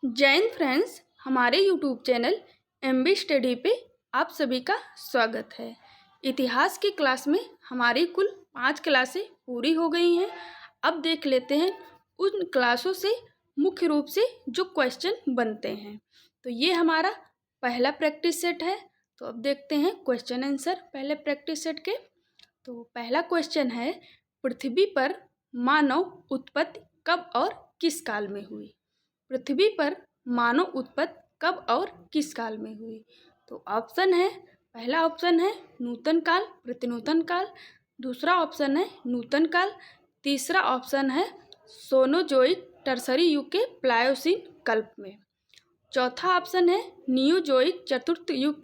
Jain friends, हमारे YouTube channel MB study पे आप सभी का स्वागत है। इतिहास की क्लास में हमारी कुल 5 क्लासें पूरी हो गई हैं। अब देख लेते हैं उन क्लासों से मुख्य रूप से जो क्वेश्चन बनते हैं। तो ये हमारा पहला प्रैक्टिस सेट है। तो अब देखते हैं क्वेश्चन आंसर पहले प्रैक्टिस सेट के। तो पहला क्वेश्चन है, पृथ्वी पर मानव उत्पत्ति कब और किस काल में हुई? पृथ्वी पर मानव उत्पत्ति कब और किस काल में हुई? तो ऑप्शन है, पहला ऑप्शन है नूतन काल, प्रतिनूतन काल। दूसरा ऑप्शन है नूतन काल। तीसरा ऑप्शन है सोनोजोइक टर्सरी युग के प्लायोसीन कल्प में। चौथा ऑप्शन है नियोजोइक चतुर्थ युग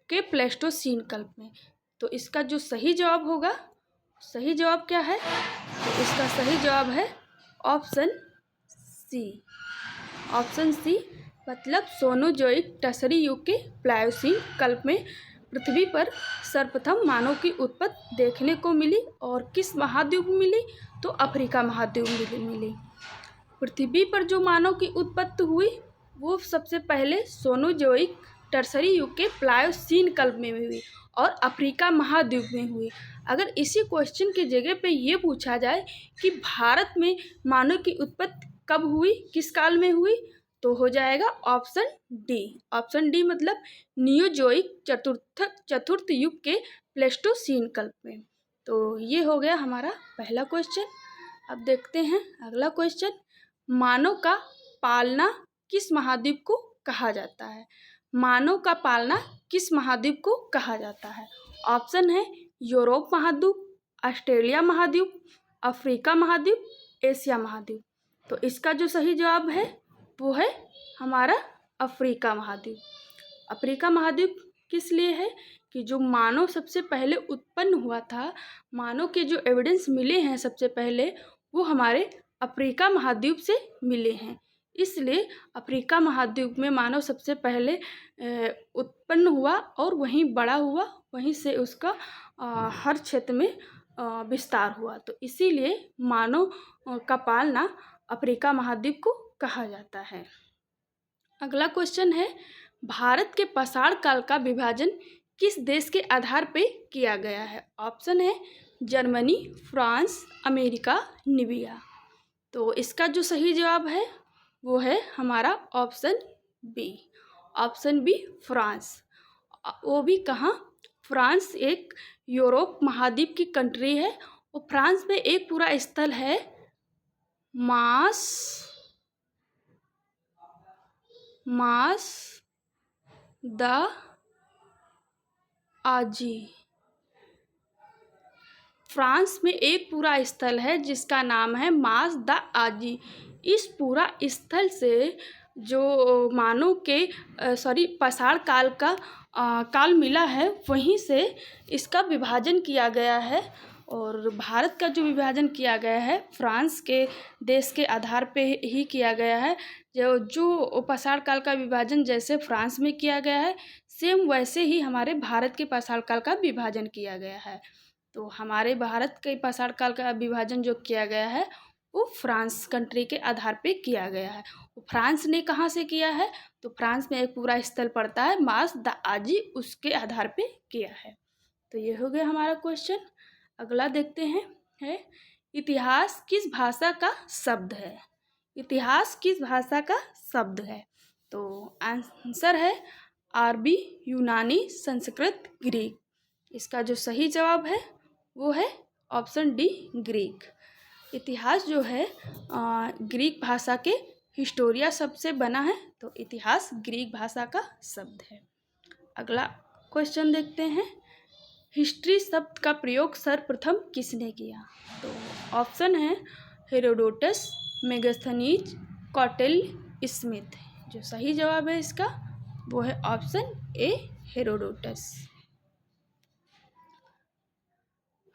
के प्लेस्टोसीन कल्प में। तो इसका जो सही जवाब होगा, सही जवाब क्या है? तो इसका सही जवाब है ऑप्शन सी। ऑप्शन सी मतलब सोनोजोइक टर्सरी युग के प्लायोसीन कल्प में पृथ्वी पर सर्वप्रथम मानव की उत्पत्ति देखने को मिली। और किस महाद्वीप में मिली? तो अफ्रीका महाद्वीप में मिली। पृथ्वी पर जो मानव की उत्पत्ति हुई वो सबसे पहले सोनोजोइक टर्सरी युग के प्लायोसीन कल्प में हुई और अफ्रीका महाद्वीप में हुई। अगर इसी क्वेश्चन की जगह पे ये पूछा जाए कि भारत में मानव की उत्पत्ति कब हुई, किस काल में हुई, तो हो जाएगा ऑप्शन डी। ऑप्शन डी मतलब नियोजोइक चतुर्थ युग के प्लेस्टोसीन कल्प में। तो ये हो गया हमारा पहला क्वेश्चन। अब देखते हैं अगला क्वेश्चन, मानव का पालना किस महाद्वीप को कहा जाता है? मानव का पालना किस महाद्वीप को कहा जाता है? ऑप्शन है यूरोप महाद्वीप, ऑस्ट्रेलिया महाद्वीप, अफ्रीका महाद्वीप, एशिया महाद्वीप। तो इसका जो सही जवाब है वो है हमारा अफ्रीका महाद्वीप। अफ्रीका महाद्वीप किस लिए है कि जो मानव सबसे पहले उत्पन्न हुआ था, मानव के जो एविडेंस मिले हैं सबसे पहले वो हमारे अफ्रीका महाद्वीप से मिले हैं। इसलिए अफ्रीका महाद्वीप में मानव सबसे पहले उत्पन्न हुआ और वहीं बड़ा हुआ, वहीं से उसका हर क्षेत्र में विस्तार हुआ। तो इसीलिए मानव का पालना अफ्रीका महाद्वीप को कहा जाता है। अगला क्वेश्चन है, भारत के पाषाण काल का विभाजन किस देश के आधार पे किया गया है? ऑप्शन है जर्मनी, फ्रांस, अमेरिका, नीबिया। तो इसका जो सही जवाब है वो है हमारा option B. Option B France. वो भी कहाँ? फ्रांस एक यूरोप महाद्वीप की कंट्री है और फ्रांस में एक पूरा स्थल है मास द आजी। फ्रांस में एक पूरा स्थल है जिसका नाम है मास द आजी। इस पूरा स्थल से जो मानव के पाषाण काल का काल मिला है, वहीं से इसका विभाजन किया गया है। और भारत का जो विभाजन किया गया है फ्रांस के देश के आधार पे ही किया गया है। जो पाषाण काल का विभाजन जैसे फ्रांस में किया गया है, सेम वैसे ही हमारे भारत के पाषाण काल का विभाजन किया गया है। तो हमारे भारत के पाषाण काल का विभाजन जो किया गया है वो फ्रांस कंट्री के आधार पे किया गया है। फ्रांस ने कहाँ से किया है? तो फ्रांस में एक पूरा स्थल पड़ता है मास द आजी, उसके आधार पे किया है। तो ये हो गया हमारा क्वेश्चन। अगला देखते हैं है, इतिहास किस भाषा का शब्द है? इतिहास किस भाषा का शब्द है? तो आंसर है अरबी, यूनानी, संस्कृत, ग्रीक। इसका जो सही जवाब है वो है ऑप्शन डी ग्रीक। इतिहास जो है ग्रीक भाषा के हिस्टोरिया शब्द से बना है। तो इतिहास ग्रीक भाषा का शब्द है। अगला क्वेश्चन देखते हैं, हिस्ट्री शब्द का प्रयोग सर्वप्रथम किसने किया? तो ऑप्शन है हेरोडोटस, मेगास्थनीज, कौटिल्य, स्मिथ। जो सही जवाब है इसका वो है ऑप्शन ए हेरोडोटस।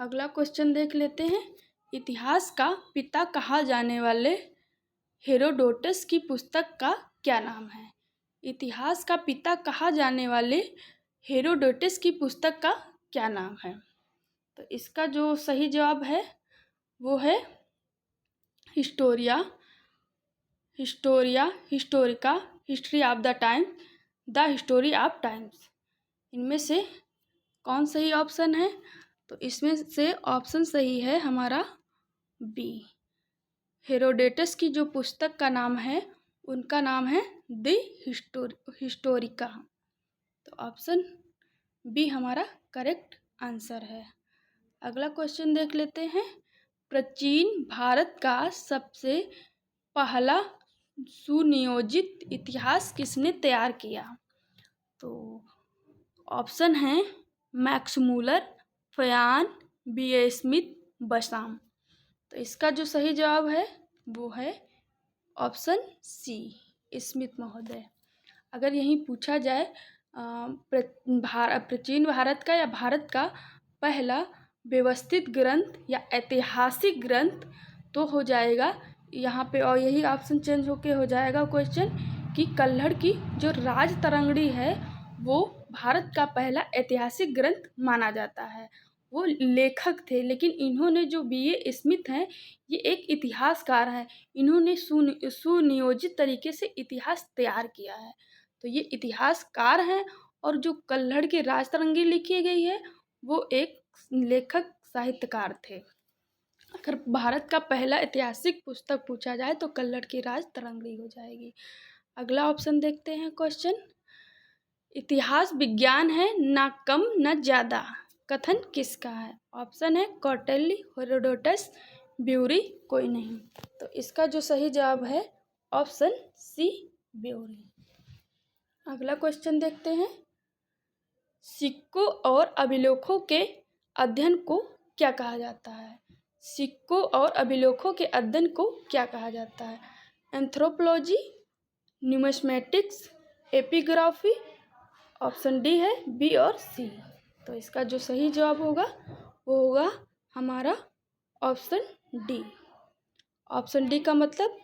अगला क्वेश्चन देख लेते हैं, इतिहास का पिता कहा जाने वाले हेरोडोटस की पुस्तक का क्या नाम है? इतिहास का पिता कहा जाने वाले हेरोडोटस की पुस्तक का क्या नाम है? तो इसका जो सही जवाब है वो है Historia, Historica, history of the time, the history of times. इनमें से कौन सही ऑप्शन है? तो इसमें से ऑप्शन सही है हमारा बी। हेरोडेटस की जो पुस्तक का नाम है उनका नाम है द हिस्टोरिका। तो ऑप्शन बी हमारा करेक्ट आंसर है। अगला क्वेश्चन देख लेते हैं। प्राचीन भारत का सबसे पहला सुनियोजित इतिहास किसने तैयार किया? तो ऑप्शन है मैक्स मूलर, फयान, बी.ए. Smith, Basham. तो इसका जो सही जवाब है वो है ऑप्शन सी, स्मिथ महोदय। अगर यहीं पूछा जाए प्राचीन भारत का या भारत का पहला व्यवस्थित ग्रंथ या ऐतिहासिक ग्रंथ, तो हो जाएगा यहाँ पे, और यही ऑप्शन चेंज होके हो जाएगा क्वेश्चन कि कल्हड़ की जो राज तरंगड़ी है वो भारत का पहला ऐतिहासिक ग्रंथ माना जाता है। वो लेखक थे, लेकिन इन्होंने जो बी.ए. स्मिथ हैं ये एक इतिहासकार हैं। इन्होंने सुनियोजित तरीके से इतिहास तैयार किया है। तो ये इतिहासकार हैं, और जो कल्हड़ की राज तरंगी लिखी गई है वो एक लेखक साहित्यकार थे। अगर भारत का पहला ऐतिहासिक पुस्तक पूछा जाए तो कल्हड़ की राज तरंगी हो जाएगी। अगला ऑप्शन देखते हैं क्वेश्चन। इतिहास विज्ञान है, ना कम ना ज्यादा, कथन किसका है? ऑप्शन है कौटिल्य, हेरोडोटस, ब्यूरी, कोई नहीं। तो इसका जो सही जवाब है ऑप्शन सी, ब्यूरी। अगला क्वेश्चन देखते हैं। सिक्कों और अभिलेखों के अध्ययन को क्या कहा जाता है? सिक्कों और अभिलेखों के अध्ययन को क्या कहा जाता है? Anthropology, numismatics, epigraphy. Option D है बी और सी। तो इसका जो सही जवाब होगा वो होगा हमारा ऑप्शन डी। ऑप्शन डी का मतलब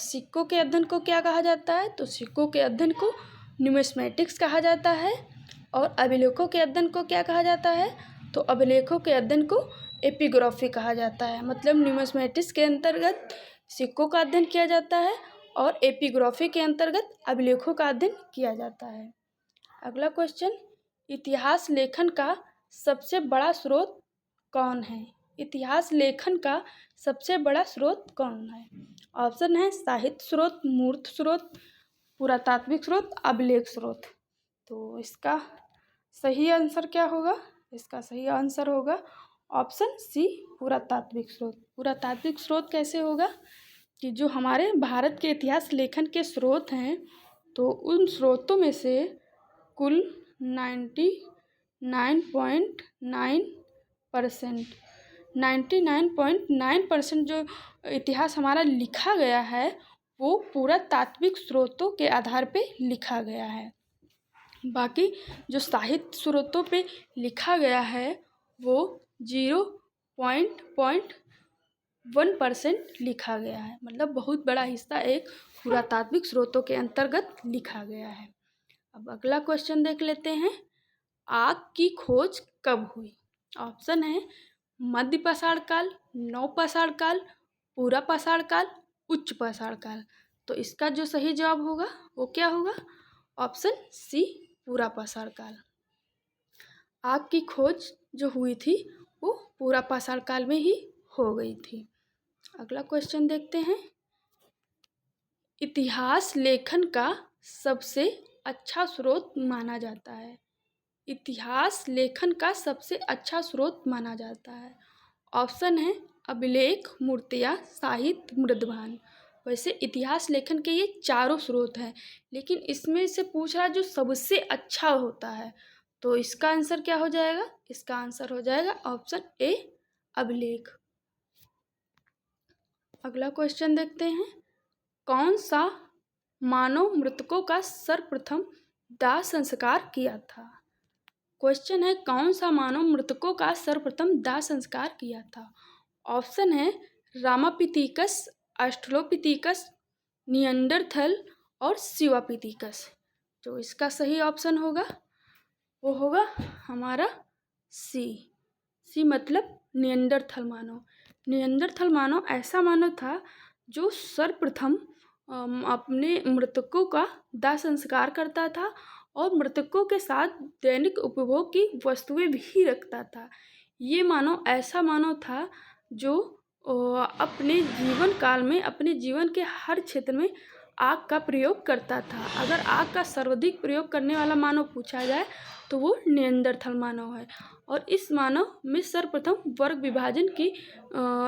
सिक्कों के अध्ययन को क्या कहा जाता है? तो सिक्कों के अध्ययन को न्यूमिस्मेटिक्स कहा जाता है। और अभिलेखों के अध्ययन को क्या कहा जाता है? तो अभिलेखों के अध्ययन को एपिग्राफी कहा जाता है। मतलब न्यूमिस्मेटिक्स के अंतर्गत सिक्कों का अध्ययन किया जाता है और एपिग्राफी के अंतर्गत अभिलेखों का अध्ययन किया जाता है। अगला क्वेश्चन। इतिहास लेखन का सबसे बड़ा स्रोत कौन है? इतिहास लेखन का सबसे बड़ा स्रोत कौन है? ऑप्शन है साहित्य स्रोत, मूर्त स्रोत, पुरातात्विक स्रोत, अभिलेख स्रोत। तो इसका सही आंसर क्या होगा? इसका सही आंसर होगा ऑप्शन सी, पुरातात्विक स्रोत। पुरातात्विक स्रोत कैसे होगा कि जो हमारे भारत के इतिहास लेखन के स्रोत हैं तो उन स्रोतों में से कुल 99.9% जो इतिहास हमारा लिखा गया है वो पुरातात्विक स्रोतों के आधार पे लिखा गया है। बाकी जो साहित्य स्रोतों पे लिखा गया है वो 0.1% लिखा गया है। मतलब बहुत बड़ा हिस्सा एक पुरातात्विक स्रोतों के अंतर्गत लिखा गया है। अब अगला क्वेश्चन देख लेते हैं। आग की खोज कब हुई? ऑप्शन है मध्य पाषाण काल, नव पाषाण काल, पूरा पाषाण काल, उच्च पाषाण काल। तो इसका जो सही जवाब होगा वो क्या होगा? ऑप्शन सी, पूरा पाषाण काल। आग की खोज जो हुई थी वो पूरा पाषाण काल में ही हो गई थी। अगला क्वेश्चन देखते हैं। इतिहास लेखन का सबसे अच्छा स्रोत माना जाता है। इतिहास लेखन का सबसे अच्छा स्रोत माना जाता है। ऑप्शन है अभिलेख, मूर्तियाँ, साहित्य, मृदभान। वैसे इतिहास लेखन के ये चारों स्रोत हैं, लेकिन इसमें से पूछ रहा जो सबसे अच्छा होता है, तो इसका आंसर क्या हो जाएगा? इसका आंसर हो जाएगा ऑप्शन ए, अभिलेख। अगला क्वेश्चन देखते हैं। कौन सा मानव मृतकों का सर्वप्रथम दाह संस्कार किया था? क्वेश्चन है कौन सा मानव मृतकों का सर्वप्रथम दाह संस्कार किया था? ऑप्शन है रामापिथिकस, ऑस्ट्रलोपिथिकस, निएंडरथल और शिवापिथिकस। तो इसका सही ऑप्शन होगा वो होगा हमारा सी। सी मतलब निएंडरथल मानव। निएंडरथल मानव ऐसा मानव था जो सर्वप्रथम अपने मृतकों का दाह संस्कार करता था और मृतकों के साथ दैनिक उपभोग की वस्तुएं भी रखता था। ये मानव ऐसा मानव था जो अपने जीवन काल में अपने जीवन के हर क्षेत्र में आग का प्रयोग करता था। अगर आग का सर्वाधिक प्रयोग करने वाला मानव पूछा जाए तो वो निएंडरथल मानव है। और इस मानव में सर्वप्रथम वर्ग विभाजन की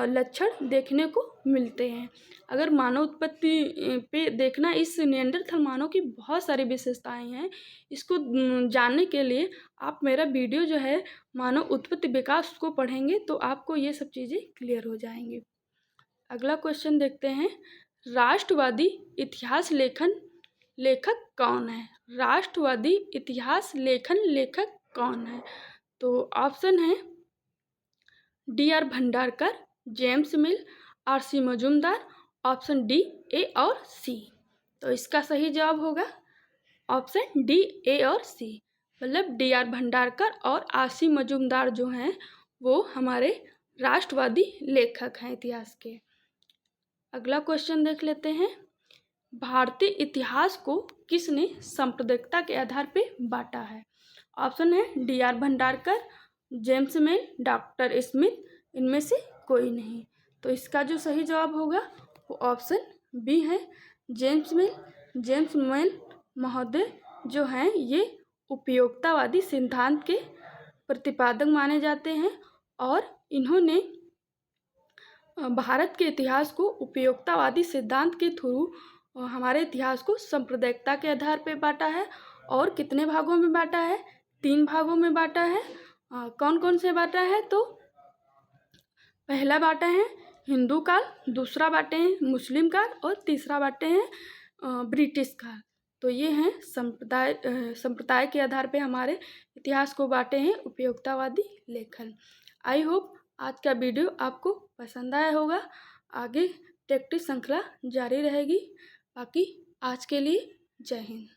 लक्षण देखने को मिलते हैं। अगर मानव उत्पत्ति पे देखना, इस निएंडरथल मानव की बहुत सारी विशेषताएं हैं। इसको जानने के लिए आप मेरा वीडियो जो है मानव उत्पत्ति विकास को पढ़ेंगे तो आपको ये सब चीज़ें क्लियर हो जाएंगी। अगला क्वेश्चन देखते हैं, राष्ट्रवादी इतिहास लेखक कौन है? राष्ट्रवादी इतिहास लेखक कौन है? तो ऑप्शन है D.R. Bhandarkar, James Mill, R.C. Majumdar, option D, A और सी। तो इसका सही जवाब होगा ऑप्शन डी, ए और सी। मतलब D.R. भंडारकर और R.C. मजूमदार जो हैं वो हमारे राष्ट्रवादी लेखक हैं इतिहास के। अगला क्वेश्चन देख लेते हैं, भारतीय इतिहास को किसने सांप्रदायिकता के आधार पे बांटा है? ऑप्शन है D.R. भंडारकर, जेम्स मिल, डॉक्टर स्मिथ, इनमें से कोई नहीं। तो इसका जो सही जवाब होगा वो ऑप्शन बी है, जेम्स मिल। जेम्स मिल महोदय जो हैं ये उपयोगितावादी सिद्धांत के प्रतिपादक माने जाते हैं और इन्होंने भारत के इतिहास को उपयोगितावादी सिद्धांत के थ्रू हमारे इतिहास को सांप्रदायिकता के आधार पर बांटा है। और कितने भागों में बांटा है? 3 भागों में बांटा है। कौन कौन से बांटा है? तो पहला बांटा है हिंदू काल, दूसरा बांटे हैं मुस्लिम काल और तीसरा बांटे हैं ब्रिटिश काल। तो ये हैं संप्रदाय के आधार पे हमारे इतिहास को बांटे हैं उपयोगितावादी लेखन। आई होप आज का वीडियो आपको पसंद आया होगा। आगे प्रैक्टिस श्रृंखला जारी रहेगी। बाकी आज के लिए जय हिंद।